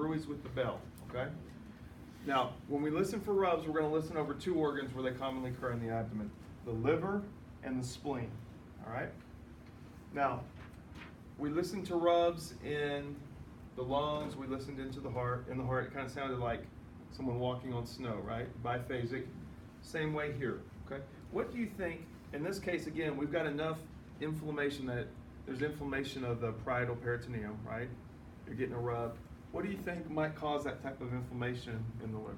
Bruits with the bell, okay? Now, when we listen for rubs, we're going to listen over two organs where they commonly occur in the abdomen, the liver and the spleen, all right? Now, we listened to rubs in the lungs, we listened into the heart. In the heart, it kind of sounded like someone walking on snow, right? Biphasic. Same way here, okay? What do you think, in this case, again, we've got enough inflammation that there's inflammation of the parietal peritoneum, right? You're getting a rub. What do you think might cause that type of inflammation in the liver?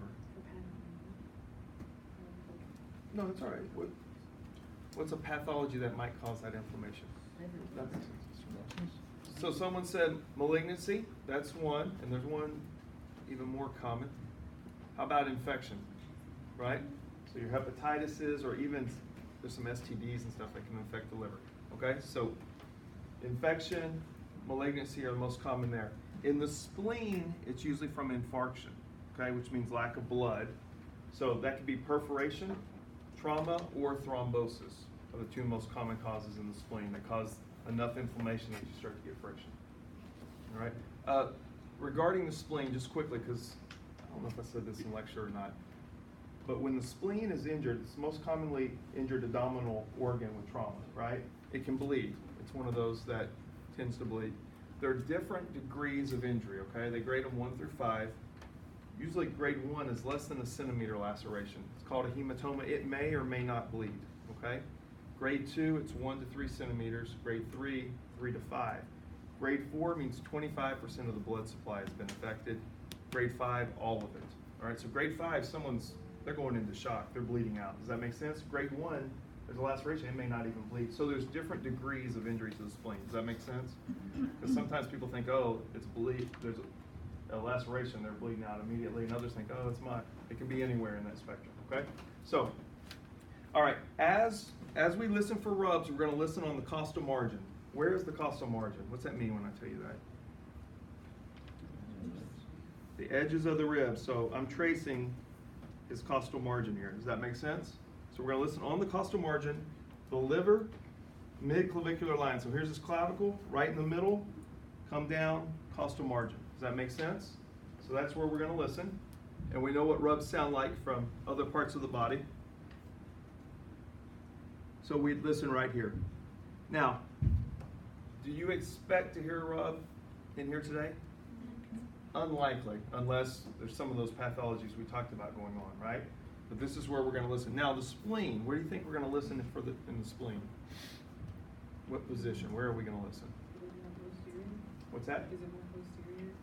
No, that's all right. What's a pathology that might cause that inflammation? That makes sense. So someone said malignancy, that's one, and there's one even more common. How about infection, right? So your hepatitis or even there's some STDs and stuff that can infect the liver, okay? So infection, malignancy are the most common there. In the spleen, it's usually from infarction, okay, which means lack of blood. So that could be perforation, trauma, or thrombosis are the two most common causes in the spleen that cause enough inflammation that you start to get friction. All right. Regarding the spleen, just quickly, because I don't know if I said this in lecture or not, but when the spleen is injured, it's the most commonly injured abdominal organ with trauma, right? It can bleed. It's one of those that tends to bleed. There are different degrees of injury, okay? They grade them 1 through 5. Usually grade 1 is less than a centimeter laceration. It's called a hematoma. It may or may not bleed, okay? Grade 2, it's 1 to 3 centimeters. Grade 3, 3 to 5. Grade 4 means 25% of the blood supply has been affected. Grade 5, all of it. All right, so grade 5, they're going into shock. They're bleeding out. Does that make sense? Grade 1, there's a laceration. It may not even bleed. So there's different degrees of injury to the spleen. Does that make sense? Because sometimes people think, oh, it's bleed. There's a laceration. They're bleeding out immediately. And others think, oh, it's not. It can be anywhere in that spectrum. Okay? So, all right. As we listen for rubs, we're going to listen on the costal margin. Where is the costal margin? What's that mean when I tell you that? The edges of the ribs. So I'm tracing his costal margin here. Does that make sense? So we're going to listen on the costal margin, the liver, mid-clavicular line. So here's his clavicle, right in the middle, come down, costal margin. Does that make sense? So that's where we're going to listen. And we know what rubs sound like from other parts of the body. So we listen right here. Now, do you expect to hear a rub in here today? Unlikely, unless there's some of those pathologies we talked about going on, right? But this is where we're going to listen. Now, the spleen, where do you think we're going to listen in the spleen? What position? Where are we going to listen? What's that? Is it more posterior?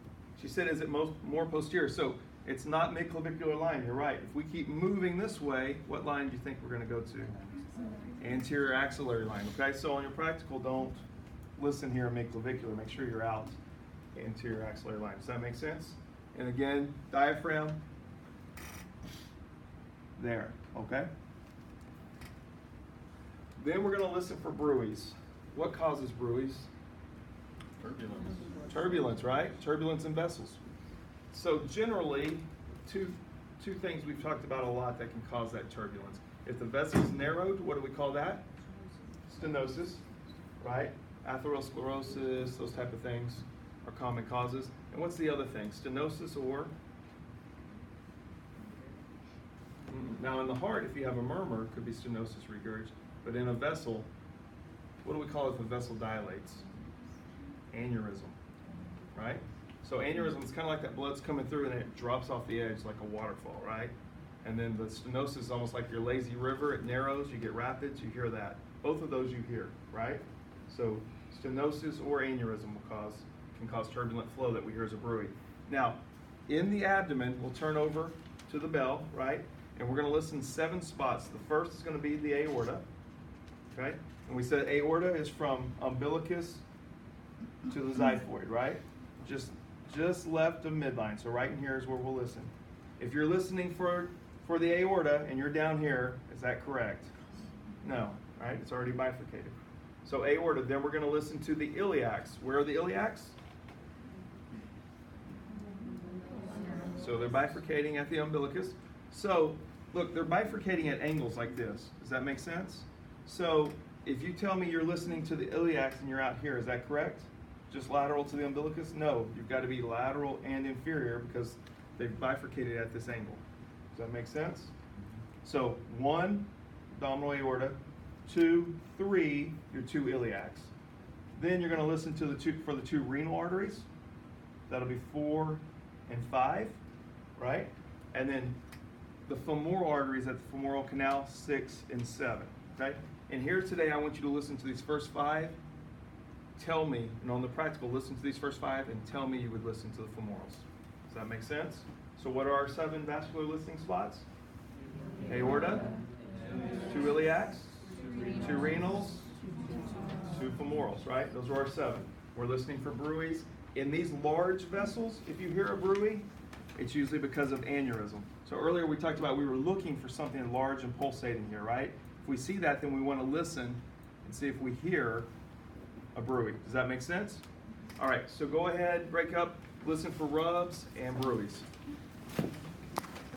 She said, is it more posterior? So it's not mid-clavicular line. You're right. If we keep moving this way, what line do you think we're going to go to? Anterior axillary line. Okay, so on your practical, don't listen here mid-clavicular. Make sure you're out anterior axillary line. Does that make sense? And again, diaphragm. There, okay? Then we're going to listen for bruits. What causes bruits? Turbulence. Turbulence, right? Turbulence in vessels. So generally, two things we've talked about a lot that can cause that turbulence. If the vessel's narrowed, what do we call that? Stenosis, right? Atherosclerosis, those type of things are common causes. And what's the other thing? Stenosis or? Now in the heart, if you have a murmur, it could be stenosis regurg. But in a vessel, what do we call it if the vessel dilates? Aneurysm, right? So aneurysm is kind of like that blood's coming through and it drops off the edge like a waterfall, right? And then the stenosis is almost like your lazy river. It narrows, you get rapids, you hear that. Both of those you hear, right? So stenosis or aneurysm can cause turbulent flow that we hear as a bruit. Now, in the abdomen, we'll turn over to the bell, right? And we're going to listen 7 spots. The first is going to be the aorta, okay? And we said aorta is from umbilicus to the xiphoid, right? Just left of midline. So right in here is where we'll listen. If you're listening for the aorta and you're down here, is that correct? No, right? It's already bifurcated. So aorta, then we're going to listen to the iliacs. Where are the iliacs? So they're bifurcating at the umbilicus. So, look, they're bifurcating at angles like this. Does that make sense? So, if you tell me you're listening to the iliacs and you're out here, is that correct? just lateral to the umbilicus? No, you've got to be lateral and inferior because they've bifurcated at this angle. Does that make sense? So 1, abdominal aorta, 2, 3, your 2 iliacs. Then you're going to listen to for the 2 renal arteries. That'll be 4 and 5, right? And then the femoral arteries at the femoral canal, 6 and 7, okay? And here today, I want you to listen to these first 5. Tell me, and on the practical, listen to these first 5 and tell me you would listen to the femorals. Does that make sense? So what are our 7 vascular listening spots? Aorta, 2 iliacs, 2 renals, 2 femorals, right? Those are our 7. We're listening for bruits. In these large vessels, if you hear a bruit, it's usually because of aneurysm. So earlier we talked about we were looking for something large and pulsating here, right? If we see that, then we want to listen and see if we hear a bruit. Does that make sense? All right, so go ahead, break up, listen for rubs and bruits.